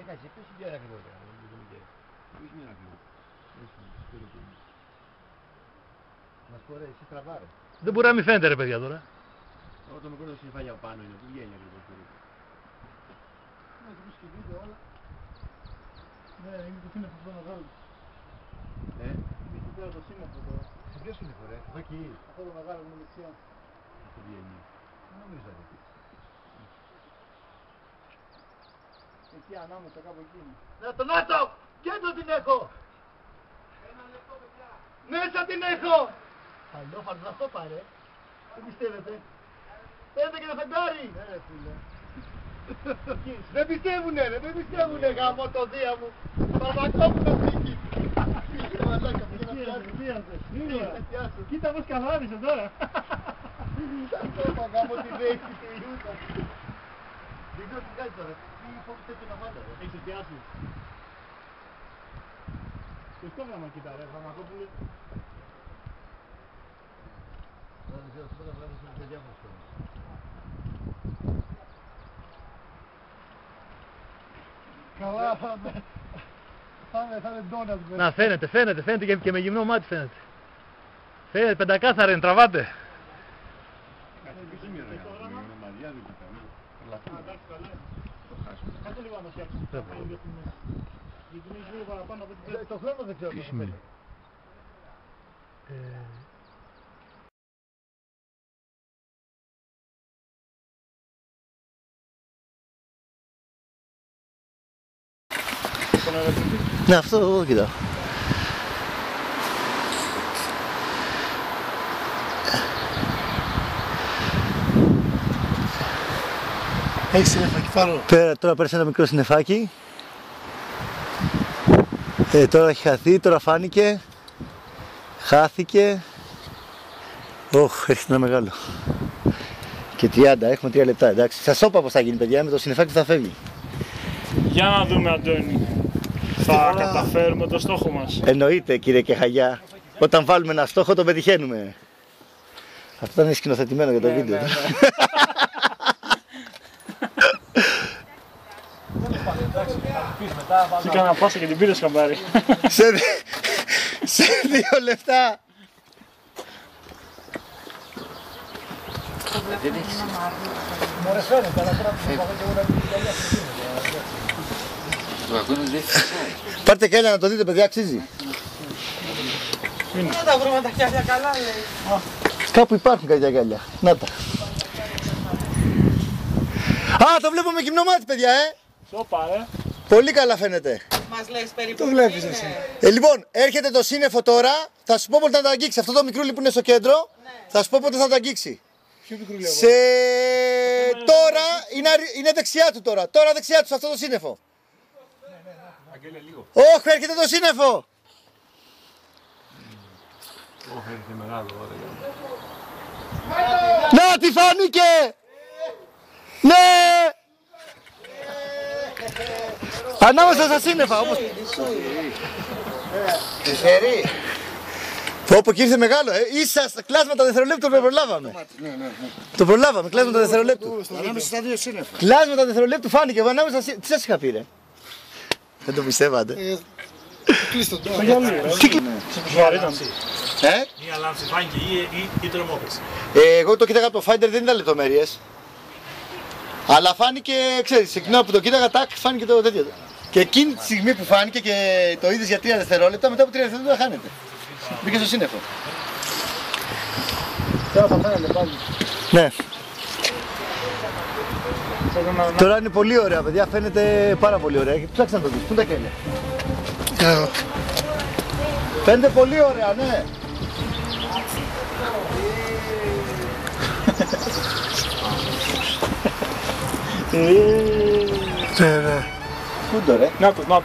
κάτσε, πες την πιάρα ακριβώς. Πες μια ακριβώς. Μας πω ρε, εσύ τραβάρε. Δεν μπορεί να μην φαίνεται ρε παιδιά τώρα. Εγώ το μικρό το συνεφάγια από πάνω είναι, που βγαίνει ακριβώς. Ναι, το και βίντεο όλα. Ναι, είναι το σύννεφο αυτό μεγάλο. Είναι εκεί πέρα το σύννεφο τώρα. Σε ποιο σύννεφο ρε, εδώ εκεί. Αυτό το μεγάλο που είναι δεξιά. Αυτό βγαίνει. Δεν νομίζω ρε. Εκεί ανάμεσα κάπου εκεί είναι. Να τον άτο! Κέντρο την έχω! Ένα λεπτό παιδιά. Μέσα την έχω! Αλλιώς θα το πάρε. Τι πιστεύετε? Πέντε και το φεγγάρι! Ναι ρε φίλε. Δεν πιστεύουνε ρε, δεν πιστεύουνε γάμο το δία μου. Παπακόπουλο φύγει. Φύγε μαλάκα, πήγε να πιάσει. Κοίτα πως καθάρισε τώρα. Αυτό είπα γάμο τη δέση και η Ιούτα. Δεν ξέρω τι κάνει τώρα, τι φόβη τέτοιο να βάλω ρε. Έχεις πιάσει. Το στόγραμμα κοίτα ρε, Φαρμακόπουλε. Δεν ξέρω, αυτό θα βγάλω σε διάφορες φορές. Καλά, θα είναι ντόνατ. Να φαίνεται και με γυμνό μάτι φαίνεται. Φαίνεται πεντακάθαρα είναι, τραβάτε. Κάτω λίγο να το φτιάξουμε. Γιατί είναι λίγο παραπάνω από την Το χρόνο δεν ξέρω. Τι σημαίνει. Ναι, αυτό εγώ κοιτάω. Έχει συννεφάκι πάνω. Τώρα πέρασε ένα μικρό συννεφάκι. Τώρα έχει χαθεί, τώρα φάνηκε. Χάθηκε. Ωχ, έρχεται ένα μεγάλο. Και 30, έχουμε 3 λεπτά, εντάξει. Σας είπα πως θα γίνει παιδιά, με το συννεφάκι θα φεύγει. Για να δούμε Αντώνη. Θα καταφέρουμε το στόχο μας. Εννοείται κύριε Κεχαγιά. Όταν βάλουμε ένα στόχο το πετυχαίνουμε. Αυτό ήταν σκηνοθετημένο για το βίντεο. Τι κάνα πάσα και την πήρες χαμπάρι. Σε 2 λεπτά. Μωρές φαίνεται, αλλά τώρα που πάω και εγώ να πει Πάρτε και έλα να το δείτε παιδιά, αξίζει. Δεν τα βρούμε τα χιάλια καλά λέει. Κάπου υπάρχουν κάποια γυαλιά. Να τα. Α, το βλέπω με γυμνό μάτι παιδιά, Σοπα ρε. Πολύ καλά φαίνεται. Μας λες περίπου. Το βλέπεις εσύ. Λοιπόν, έρχεται το σύννεφο τώρα. Θα σου πω πότε θα το αγγίξει. Αυτό το μικρούλι που είναι στο κέντρο, θα σου πω πότε θα το αγγίξει. Ποιο μικρό λέω. Τώρα είναι δεξιά του τώρα. Τώρα δεξιά του σε αυτό το σύννεφο. Αγγέλια λίγο. Όχι, έρχεται το σύννεφο. Όχι, έρχεται μεγάλο. Να, τι φάνηκε. Ναι. Ανάμεσα στα σύννεφα όπως... Τυχερή. Όπου και ήρθε μεγάλο, ίσα στα κλάσματα δευτερολέπτου το προλάβαμε. Το προλάβαμε, κλάσματα δευτερολέπτου. Ανάμεσα στα δύο σύννεφα. Κλάσματα δευτερολέπτου φάνηκε, εγώ ανάμεσα στα... Τι σας είχα πει ρε. Δεν το πιστεύατε. Κλείστο τώρα. Μία λάμψη φάνηκε ή τρομόπαιξε. Εγώ το κοίταγα από το Finder, δεν ήταν λεπτομέρειες. Αλλά φάνηκε, ξέρεις, σε εκείνο που το κοίταγα, τάκ, φάνηκε το τέτοιο. Και εκείνη τη στιγμή που φάνηκε και το είδες για 3 δευτερόλεπτα, μετά από 3 δευτερόλεπτα χάνεται. Μπήκε στο σύννεφο. Τώρα θα φαίνεται πάλι. Ναι. Τώρα είναι πολύ ωραία, παιδιά, φαίνεται πάρα πολύ ωραία. Ψάξτε να το δεις, πού είναι τα κέλια. Φαίνεται πολύ ωραία, ναι. Ναι, ναι. Πού το ρε. Να το, να το.